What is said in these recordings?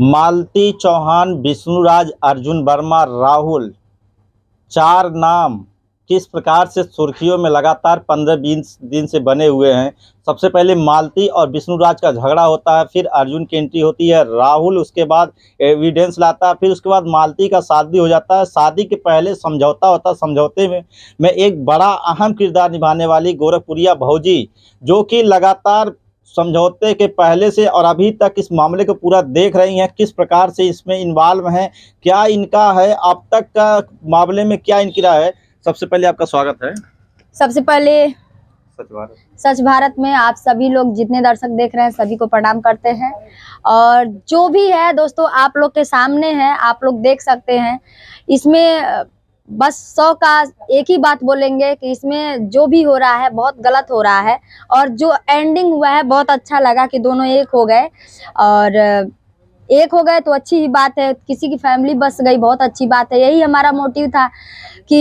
मालती चौहान, विष्णुराज, अर्जुन वर्मा, राहुल, चार नाम किस प्रकार से सुर्खियों में लगातार 15-20 दिन से बने हुए हैं। सबसे पहले मालती और विष्णुराज का झगड़ा होता है, फिर अर्जुन की एंट्री होती है, राहुल उसके बाद एविडेंस लाता है, फिर उसके बाद मालती का शादी हो जाता है। शादी के पहले समझौता होता है, समझौते में एक बड़ा अहम किरदार निभाने वाली गोरखपुरिया भौजी, जो कि लगातार समझौते के पहले से और अभी तक इस मामले को पूरा देख रही हैं, किस प्रकार से इसमें इन्वॉल्व हैं, क्या इनका है अब तक का मामले में, क्या इनकी राय है। सबसे पहले आपका स्वागत है। सबसे पहले सच भारत में आप सभी लोग जितने दर्शक देख रहे हैं सभी को प्रणाम करते हैं। और जो भी है दोस्तों आप लोग के सामने है, आप लोग देख सकते हैं। इसमें बस 100 का एक ही बात बोलेंगे कि इसमें जो भी हो रहा है बहुत गलत हो रहा है, और जो एंडिंग हुआ है बहुत अच्छा लगा कि दोनों एक हो गए। और एक हो गए तो अच्छी ही बात है, किसी की फैमिली बस गई बहुत अच्छी बात है। यही हमारा मोटिव था कि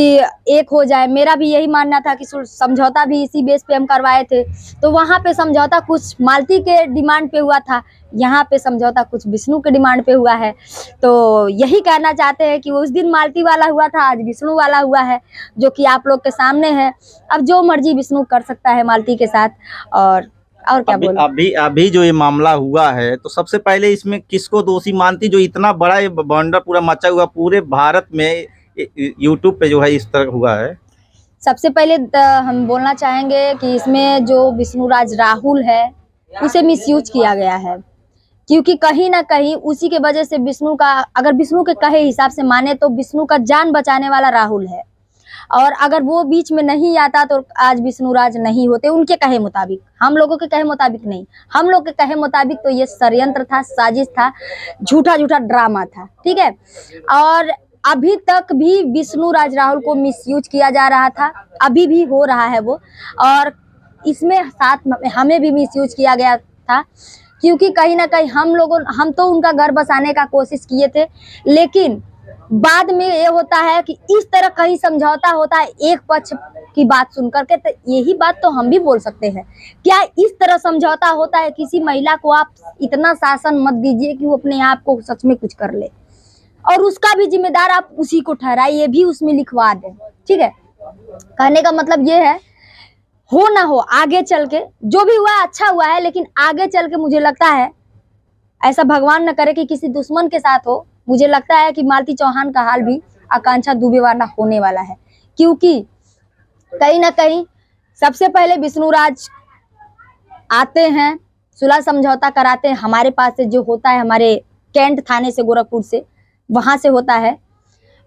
एक हो जाए। मेरा भी यही मानना था कि समझौता भी इसी बेस पे हम करवाए थे, तो वहाँ पे समझौता कुछ मालती के डिमांड पे हुआ था, यहाँ पे समझौता कुछ विष्णु के डिमांड पे हुआ है। तो यही कहना चाहते हैं कि उस दिन मालती वाला हुआ था, आज विष्णु वाला हुआ है, जो कि आप लोग के सामने है। अब जो मर्जी विष्णु कर सकता है मालती के साथ। और क्या बोलूं। अभी जो ये मामला हुआ है, तो सबसे पहले इसमें किसको दोषी मानती, जो इतना बड़ा ये बवंडर पूरा मचा हुआ पूरे भारत में यूट्यूब पे जो है इस तरह हुआ है। सबसे पहले हम बोलना चाहेंगे कि इसमें जो विष्णुराज राहुल है उसे मिसयूज किया गया है, क्योंकि कहीं ना कहीं उसी के वजह से विष्णु का, अगर विष्णु के कहे हिसाब से माने तो विष्णु का जान बचाने वाला राहुल है। और अगर वो बीच में नहीं आता तो आज विष्णुराज नहीं होते, उनके कहे मुताबिक। हम लोगों के कहे मुताबिक नहीं, हम लोग के कहे मुताबिक तो ये षड्यंत्र था, साजिश था, झूठा झूठा ड्रामा था, ठीक है। और अभी तक भी विष्णुराज राहुल को मिसयूज किया जा रहा था, अभी भी हो रहा है वो। और इसमें साथ हमें भी मिसयूज किया गया था, क्योंकि कहीं ना कहीं हम तो उनका घर बसाने का कोशिश किए थे, लेकिन बाद में ये होता है कि इस तरह कहीं समझौता होता है एक पक्ष की बात सुनकर के। तो यही बात तो हम भी बोल सकते हैं, क्या इस तरह समझौता होता है? किसी महिला को आप इतना शासन मत दीजिए कि वो अपने आप को सच में कुछ कर ले, और उसका भी जिम्मेदार आप उसी को ठहराइए, भी उसमें लिखवा दें, ठीक है। कहने का मतलब ये है, हो ना हो आगे चल के जो भी हुआ अच्छा हुआ है, लेकिन आगे चल के मुझे लगता है, ऐसा भगवान न करे कि किसी दुश्मन के साथ हो, मुझे लगता है कि मालती चौहान का हाल भी आकांक्षा दुबे वाला होने वाला है। क्योंकि कहीं ना कहीं सबसे पहले विष्णुराज आते हैं, सुलह समझौता कराते हैं हमारे पास से, जो होता है हमारे कैंट थाने से, गोरखपुर से, वहां से होता है।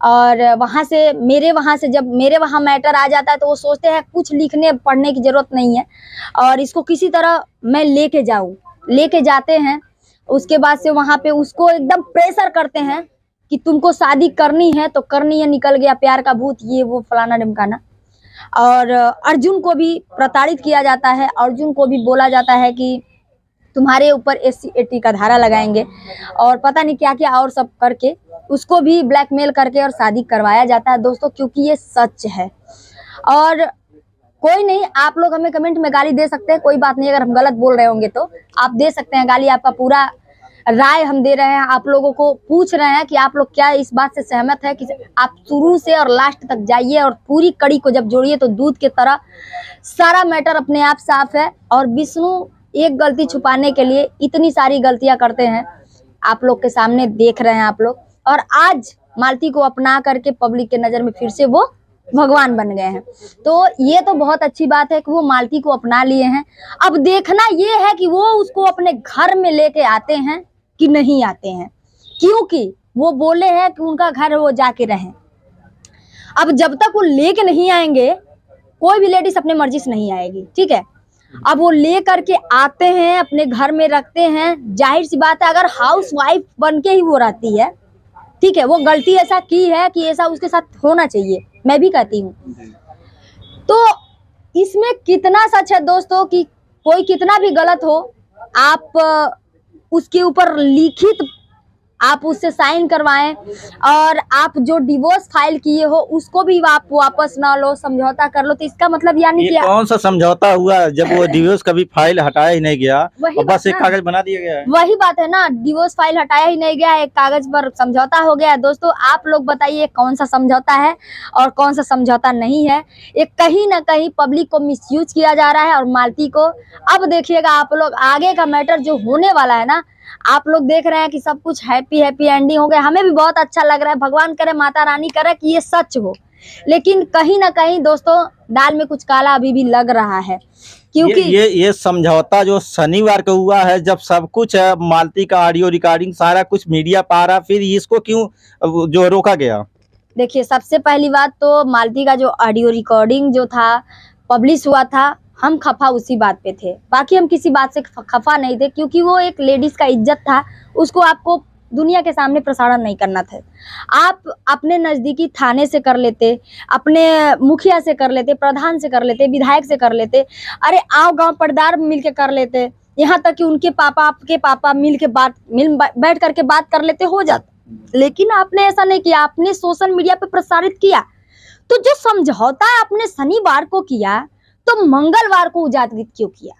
और वहां से जब मेरे वहां मैटर आ जाता है तो वो सोचते हैं कुछ लिखने पढ़ने की जरूरत नहीं है, और इसको किसी तरह मैं लेके जाते हैं। उसके बाद से वहां पे उसको एकदम प्रेशर करते हैं कि तुमको शादी करनी है तो करनी है, निकल गया प्यार का भूत, ये वो फलाना ढिमकाना। और अर्जुन को भी प्रताड़ित किया जाता है, अर्जुन को भी बोला जाता है कि तुम्हारे ऊपर SC-80 का धारा लगाएंगे, और पता नहीं क्या क्या और सब करके उसको भी ब्लैकमेल करके और शादी करवाया जाता है दोस्तों, क्योंकि ये सच है। और कोई नहीं, आप लोग हमें कमेंट में गाली दे सकते हैं, कोई बात नहीं, अगर हम गलत बोल रहे होंगे तो आप दे सकते हैं गाली, आपका पूरा राय हम दे रहे हैं। आप लोगों को पूछ रहे हैं कि आप लोग क्या इस बात से सहमत है कि आप शुरू से और लास्ट तक जाइए, और पूरी कड़ी को जब जोड़िए तो दूध की तरह सारा मैटर अपने आप साफ है। और विष्णु एक गलती छुपाने के लिए इतनी सारी गलतियां करते हैं, आप लोग के सामने देख रहे हैं आप लोग। और आज मालती को अपना करके पब्लिक के नजर में फिर से वो भगवान बन गए हैं, तो ये तो बहुत अच्छी बात है कि वो मालती को अपना लिए हैं। अब देखना ये है कि वो उसको अपने घर में लेके आते हैं कि नहीं आते हैं, क्योंकि वो बोले हैं कि उनका घर वो जाके रहें। अब जब तक वो लेके नहीं आएंगे, कोई भी लेडीज अपने मर्जी से नहीं आएगी, ठीक है। अब वो ले करके आते हैं, अपने घर में रखते हैं, जाहिर सी बात है अगर हाउस वाइफ बन के ही वो रहती है, ठीक है, वो गलती ऐसा की है कि ऐसा उसके साथ होना चाहिए, मैं भी कहती हूँ। तो इसमें कितना सच है दोस्तों कि कोई कितना भी गलत हो, आप उसके ऊपर लिखित आप उससे साइन करवाएं, और आप जो डिवोर्स फाइल किए हो उसको भी आप वापस ना लो, समझौता कर लो। तो इसका मतलब यानी ये कि कौन सा समझौता हुआ जब वो डिवोर्स कभी फाइल हटाया ही नहीं गया वही और बस बात एक ना, कागज बना दिया गया है। वही बात है ना, डिवोर्स फाइल हटाया ही नहीं गया, एक कागज पर समझौता हो गया। दोस्तों आप लोग बताइए कौन सा समझौता है और कौन सा समझौता नहीं है। ये कहीं ना कहीं पब्लिक को मिसयूज किया जा रहा है और मालती को। अब देखिएगा आप लोग, आगे का मैटर जो होने वाला है ना, आप लोग देख रहे हैं कि सब कुछ हैप्पी हैप्पी एंडिंग हो गया। हमें भी बहुत अच्छा लग रहा है, भगवान करे, माता रानी करे कि ये सच हो। लेकिन कहीं ना कहीं दोस्तों दाल में कुछ काला अभी भी लग रहा है, क्योंकि ये समझौता जो शनिवार को हुआ है, जब सब कुछ है, मालती का ऑडियो रिकॉर्डिंग सारा कुछ मीडिया पा रहा, फिर इसको क्यों जो रोका गया? देखिए सबसे पहली बात तो मालती का जो ऑडियो रिकॉर्डिंग जो था पब्लिश हुआ था, हम खफा उसी बात पे थे, बाकी हम किसी बात से खफा नहीं थे, क्योंकि वो एक लेडीज का इज्जत था, उसको आपको दुनिया के सामने प्रसारण नहीं करना था। आप अपने नज़दीकी थाने से कर लेते, अपने मुखिया से कर लेते, प्रधान से कर लेते, विधायक से कर लेते, अरे आओ गांव पटदार मिल के कर लेते, यहाँ तक कि उनके पापा आपके पापा मिल बैठ करके बात कर लेते, हो जाता। लेकिन आपने ऐसा नहीं किया, आपने सोशल मीडिया पे प्रसारित किया। तो जो समझौता आपने शनिवार को किया, तो मंगलवार को उजागर क्यों किया?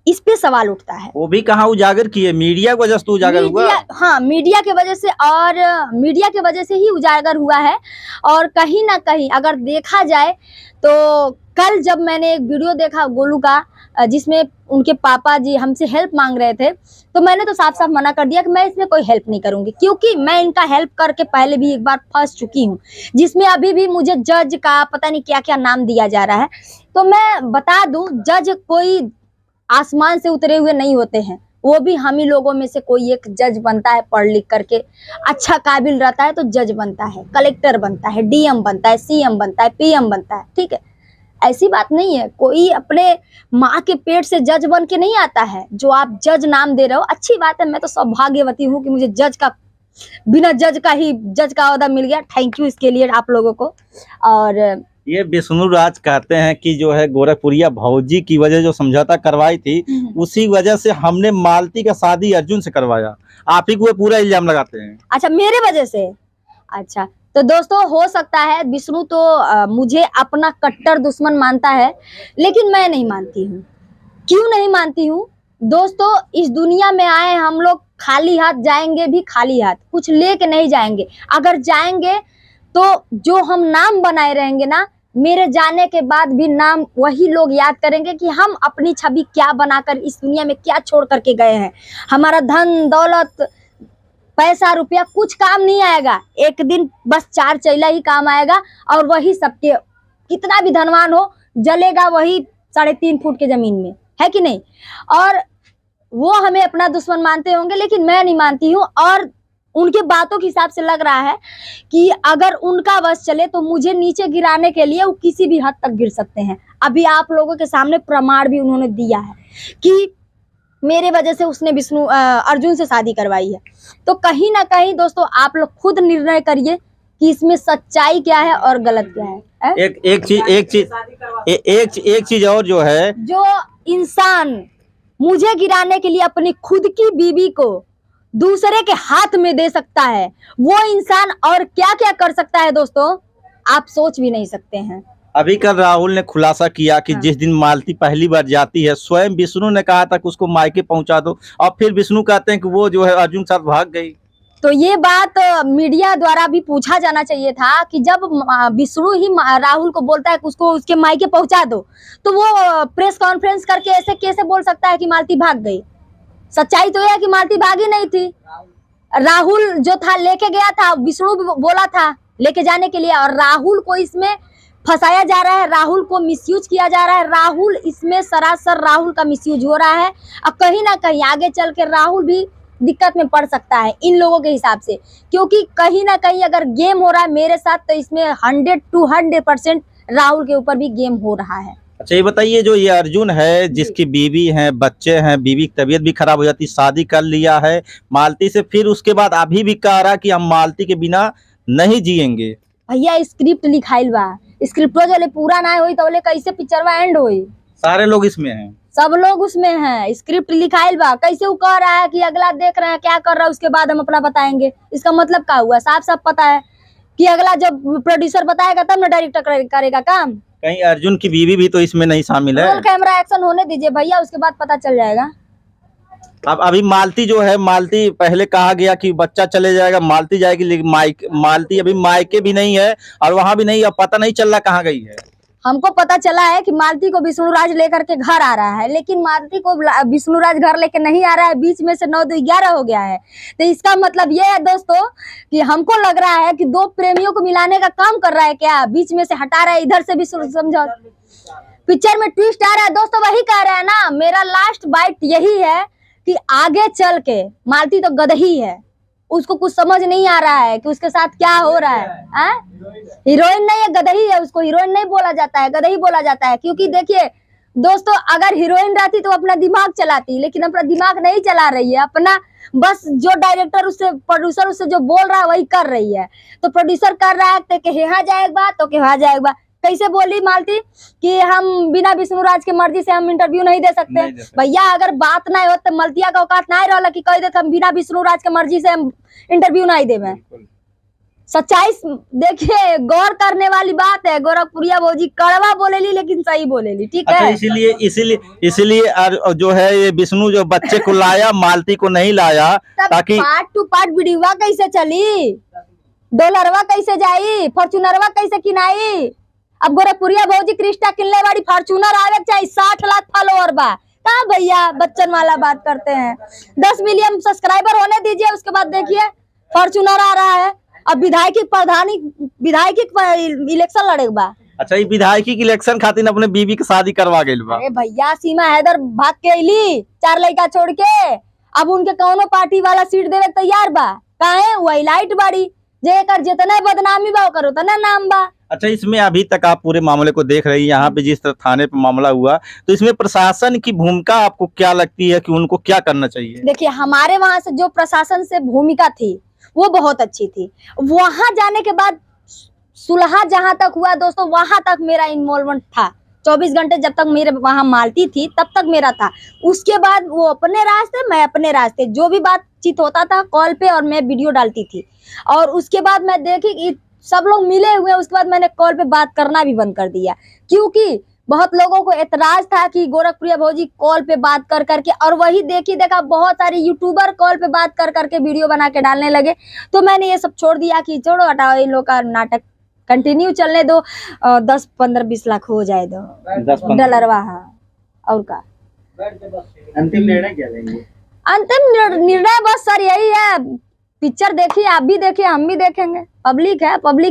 इस पे सवाल उठता है। वो भी कहाँ उजागर किए, मीडिया की वजह से तो उजागर हुआ। हाँ, मीडिया के वजह से, और मीडिया के वजह से ही उजागर हुआ है। और कहीं ना कहीं अगर देखा जाए तो कल जब मैंने एक वीडियो देखा गोलू का, जिसमें उनके पापा जी हमसे हेल्प मांग रहे थे, तो मैंने तो साफ साफ मना कर दिया कि मैं इसमें कोई हेल्प नहीं करूंगी, क्योंकि मैं इनका हेल्प करके पहले भी एक बार फंस चुकी हूँ, जिसमें अभी भी मुझे जज का पता नहीं क्या क्या नाम दिया जा रहा है। तो मैं बता दूं, जज कोई आसमान से उतरे हुए नहीं होते हैं, वो भी हम ही लोगों में से कोई एक जज बनता है, पढ़ लिख करके अच्छा काबिल रहता है तो जज बनता है, कलेक्टर बनता है, डीएम बनता है, सीएम बनता है, पीएम बनता है। ठीक है, ऐसी बात नहीं है, कोई अपने माँ के पेट से जज बन के नहीं आता है। जो आप जज नाम दे रहे हो अच्छी बात है, मैं तो सौभाग्यवती हूँ कि मुझे बिना जज का ही जज का ओहदा मिल गया। थैंक यू इसके लिए आप लोगों को। और ये विष्णु राज कहते हैं कि जो है गोरखपुरिया भौजी की वजह जो समझौता करवाई थी, उसी वजह से हमने मालती का शादी अर्जुन से करवाया, आप ही को पूरा इल्जाम लगाते हैं। अच्छा, मेरे वजह से? अच्छा, तो दोस्तों हो सकता है विष्णु तो मुझे अपना कट्टर दुश्मन मानता है, लेकिन मैं नहीं मानती हूँ। क्यों नहीं मानती हूँ दोस्तों? इस दुनिया में आए हम लोग खाली हाथ जाएंगे, भी खाली हाथ, कुछ लेके नहीं जाएंगे। अगर जाएंगे तो जो हम नाम बनाए रहेंगे ना, मेरे जाने के बाद भी नाम वही लोग याद करेंगे कि हम अपनी छवि क्या बनाकर इस दुनिया में क्या छोड़ करके गए हैं। हमारा धन दौलत पैसा रुपया कुछ काम नहीं आएगा, एक दिन बस चार चैला ही काम आएगा, और वही सबके, कितना भी धनवान हो, जलेगा वही 3.5 फुट के जमीन में, है कि नहीं? और वो हमें अपना दुश्मन मानते होंगे, लेकिन मैं नहीं मानती हूँ। और उनके बातों के हिसाब से लग रहा है कि अगर उनका बस चले तो मुझे नीचे गिराने के लिए वो किसी भी हद तक गिर सकते हैं। अभी आप लोगों के सामने प्रमाण भी उन्होंने दिया है कि मेरे वजह से उसने अर्जुन से शादी करवाई है। तो कहीं ना कहीं दोस्तों आप लोग खुद निर्णय करिए कि इसमें सच्चाई क्या है और गलत क्या है। एक चीज और जो है, जो इंसान मुझे गिराने के लिए अपनी खुद की बीवी को दूसरे के हाथ में दे सकता है, वो इंसान और क्या क्या कर सकता है दोस्तों, आप सोच भी नहीं सकते हैं। अभी कल राहुल ने खुलासा किया कि हाँ। जिस दिन मालती पहली बार जाती है, स्वयं विष्णु ने कहा था कि उसको मायके पहुंचा दो, और फिर विष्णु कहते हैं कि वो जो है अर्जुन के साथ भाग गई। तो ये बात मीडिया द्वारा भी पूछा जाना चाहिए था कि जब विष्णु ही राहुल को बोलता है कि उसको उसके मायके पहुंचा दो, तो वो प्रेस कॉन्फ्रेंस करके ऐसे कैसे बोल सकता है कि मालती भाग गई? सच्चाई तो यह है कि मालती भागी नहीं थी। राहुल जो था लेके गया था, विष्णु भी बोला था लेके जाने के लिए, और राहुल को इसमें फंसाया जा रहा है, राहुल को मिसयूज किया जा रहा है। राहुल इसमें सरासर राहुल का मिसयूज हो रहा है। अब कहीं ना कहीं आगे चल के राहुल भी दिक्कत में पड़ सकता है इन लोगों के हिसाब से, क्योंकि कहीं ना कहीं अगर गेम हो रहा है मेरे साथ, तो इसमें 100% राहुल के ऊपर भी गेम हो रहा है। अच्छा ये बताइए, जो ये अर्जुन है जिसकी बीवी है, बच्चे हैं, बीवी की तबीयत भी खराब हो जाती, शादी कर लिया है मालती से, फिर उसके बाद अभी भी कह रहा कि हम मालती के बिना नहीं जिएंगे। भैया स्क्रिप्ट लिखाइल बा, स्क्रिप्ट जले पूरा ना होई तो कैसे पिक्चरवा एंड होई? सारे लोग इसमें हैं। सब लोग उसमें हैं, स्क्रिप्ट लिखाइल बा। कैसे वो कह रहा है कि अगला देख रहे हैं क्या कर रहा है, उसके बाद हम अपना बताएंगे। इसका मतलब क्या हुआ? साफ साफ पता है कि अगला जब प्रोड्यूसर बताएगा तब ना डायरेक्टर करेगा काम। कहीं अर्जुन की बीवी भी तो इसमें नहीं शामिल है? रोल कैमरा एक्शन होने दीजिए भैया, उसके बाद पता चल जाएगा। अब अभी मालती जो है, मालती पहले कहा गया कि बच्चा चले जाएगा, मालती जाएगी, लेकिन मालती अभी मायके भी नहीं है और वहां भी नहीं, अब पता नहीं चल रहा कहाँ गई है। हमको पता चला है कि मालती को विष्णुराज लेकर के घर आ रहा है, लेकिन मालती को विष्णुराज घर लेके नहीं आ रहा है। बीच में से 9 2 11 हो गया है। तो इसका मतलब ये है दोस्तों कि हमको लग रहा है कि दो प्रेमियों को मिलाने का काम कर रहा है क्या, बीच में से हटा रहा है, इधर से भी समझो। पिक्चर में ट्विस्ट आ रहा है दोस्तों, वही कह रहा है ना। मेरा लास्ट बाइट यही है कि आगे चल के मालती तो गदही है, उसको कुछ समझ नहीं आ रहा है कि उसके साथ क्या हो रहा है। हीरोइन नहीं है, गदही है। उसको हीरोइन नहीं बोला जाता है, गदही बोला जाता है। क्योंकि देखिए दोस्तों, अगर हीरोइन रहती तो अपना दिमाग चलाती, लेकिन अपना दिमाग नहीं चला रही है। अपना बस जो डायरेक्टर उससे, प्रोड्यूसर उससे जो बोल रहा है वही कर रही है। तो प्रोड्यूसर कर रहा है कि यहाँ जाएगा तो यहाँ जाएगा। कैसे बोली मालती कि हम बिना विष्णुराज के मर्जी से हम इंटरव्यू नहीं दे सकते। भैया अगर बात ना हो तो मलतिया का औकात ना रहा कि कह देते हम बिना विष्णुराज के मर्जी से हम इंटरव्यू नहीं देवे। सच्चाई देखिए, गौर करने वाली बात है। गोरखपुरिया भौजी कड़वा बोलेली लेकिन सही बोलेली, ठीक है। अच्छा, इसीलिए जो है ये विष्णु जो बच्चे को लाया, मालती को नहीं लाया, ताकि पार्ट टू पार्ट वीडियो कैसे चली, डॉलरवा कैसे जाई, फॉर्चूनरवा कैसे किनाई। अब गोरखपुरिया भौजी क्रिस्टा किनले वाली फॉर्चूनर आवे चाहिए, 60 लाख फॉलोअर बा। कहाँ भैया बच्चन वाला बात करते हैं। 10 मिलियन सब्सक्राइबर होने दीजिए, उसके बाद देखिए फॉर्चूनर आ रहा है। अब विधायकी इलेक्शन लड़ेगा। अच्छा, ये विधायकी की इलेक्शन खातिर अपने बीबी की शादी करवा गई बा। अरे भैया सीमा हैदर भाग के अली 4 लड़का छोड़ के, अब उनके कौनो पार्टी वाला सीट देवे तैयार बा। काहे? वही लाइट बाड़ी, जेकर जितने बदनामी बा ओकर उतना नाम बा। अच्छा, इसमें अभी तक आप पूरे मामले को देख रही हैं, यहाँ पे जिस तरह थाने पे मामला हुआ, तो इसमें प्रशासन की भूमिका आपको क्या लगती है कि उनको क्या करना चाहिए? देखिए हमारे वहां से जो प्रशासन से भूमिका थी वो बहुत अच्छी थी। वहां जाने के बाद सुलह जहां तक हुआ दोस्तों, वहां तक मेरा इन्वॉल्वमेंट था। 24 घंटे जब तक मेरे वहां मालती थी तब तक मेरा था। उसके बाद वो अपने रास्ते, मैं अपने रास्ते, जो भी बातचीत होता था कॉल पे और मैं वीडियो डालती थी। और उसके बाद मैं देखी कि सब लोग मिले हुए, उसके बाद मैंने कॉल पे बात करना भी बंद कर दिया। क्योंकि बहुत लोगों को एतराज था कि गोरखपुरिया भौजी कॉल पे बात कर करके, और वही देखा बहुत सारे यूट्यूबर कॉल पे बात कर करके वीडियो बना के डालने लगे। तो मैंने ये सब छोड़ दिया कि छोड़ो हटाओ, इन लोग का नाटक कंटिन्यू चलने दो। 10 15 20 लाख हो जाए दो डॉलरवा। हाँ, और का अंतिम निर्णय क्या लेंगे? अंतिम निर्णय बस सर यही है, पिक्चर देखिए, आप भी देखिए, हम भी देखेंगे। पब्लिक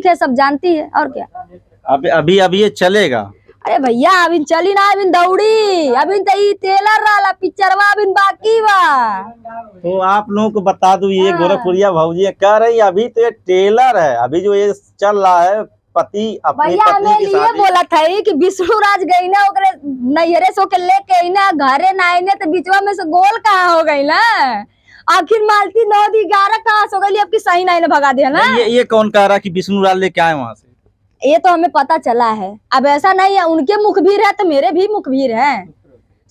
है, सब जानती है। और क्या अभी ये चलेगा? अरे भैया अभी चली ना, अभी दौड़ी, अभी तो ट्रेलर रहा, पिक्चरवा अभी बाकी बा। तो आप लोगों को बता दूं, ये गोरखपुरिया भौजी कह रही अभी तो ये ट्रेलर है, अभी जो ये चल रहा है पति अपनी भैया पत्नी की ये शादी। बोला था कि विष्णुराज गई ना ओकरे नैहरे सो के लेके ना घरे ना आईने, तो बीचवा में से गोल कहाँ हो गई ना। आखिर मालती 9 11 कहाँ सो गई, अब की सही नहीं भगा दिया ना। ये कौन कह रहा कि विष्णुराज लेके आए वहां से? ये तो हमें पता चला है। अब ऐसा नहीं है उनके मुखबिर है तो मेरे भी मुखबिर हैं,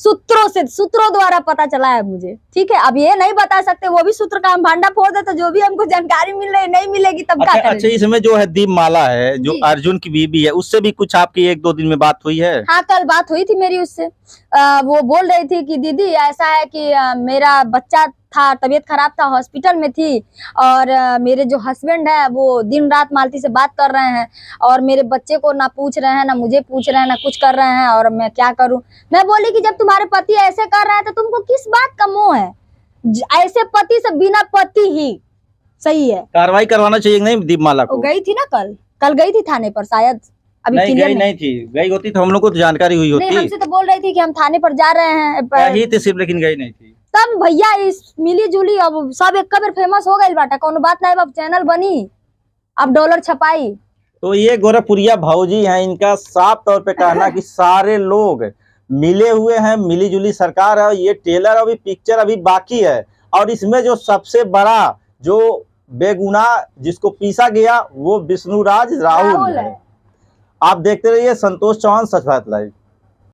सूत्रों द्वारा पता चला है मुझे, ठीक है। अब ये नहीं बता सकते, वो भी सूत्र का हम भांडा फोड़ दे तो जो भी हमको जानकारी मिल रही नहीं मिलेगी तब क्या करेंगे। अच्छा, इसमें जो है दीपमाला है, जो अर्जुन की बीबी है, उससे भी कुछ आपकी 1-2 दिन में बात हुई है? हाँ, कल बात हुई थी मेरी उससे। वो बोल रही थी कि दीदी ऐसा है कि मेरा बच्चा था, तबीयत खराब था, हॉस्पिटल में थी, और मेरे जो हस्बैंड है वो दिन रात मालती से बात कर रहे हैं, और मेरे बच्चे को ना पूछ रहे हैं, ना मुझे पूछ रहे हैं, ना कुछ कर रहे हैं, और मैं क्या करूं। मैं बोली कि जब तुम्हारे पति ऐसे कर रहे हैं तो तुमको किस बात का मोह है। ऐसे पति से बिना पति ही सही है। कार्रवाई करवाना चाहिए नहीं दीपमाला को? गई थी ना, कल गई थी थाने पर, शायद अभी नहीं थी। गई होती तो हम लोग को तो जानकारी हुई होती। नहीं, हमसे तो बोल रही थी कि हम थाने पर जा रहे हैं गई थी सिर्फ, लेकिन गई नहीं थी। तब भैया इस मिली जुली अब सब एक बार फेमस हो गई बाटा, कोनो बात नहीं। अब चैनल बनी, अब डॉलर छपाई। तो ये गोरखपुरिया भौजी हैं, इनका साफ तौर पे कहना कि सारे लोग मिले हुए हैं, मिली जुली सरकार है। ये ट्रेलर अभी पिक्चर अभी बाकी है, और इसमें जो सबसे बड़ा जो बेगुनाह जिसको पीसा गया वो विष्णुराज राहुल है। आप देखते रहिए संतोष चौहान, सच बात लाइव।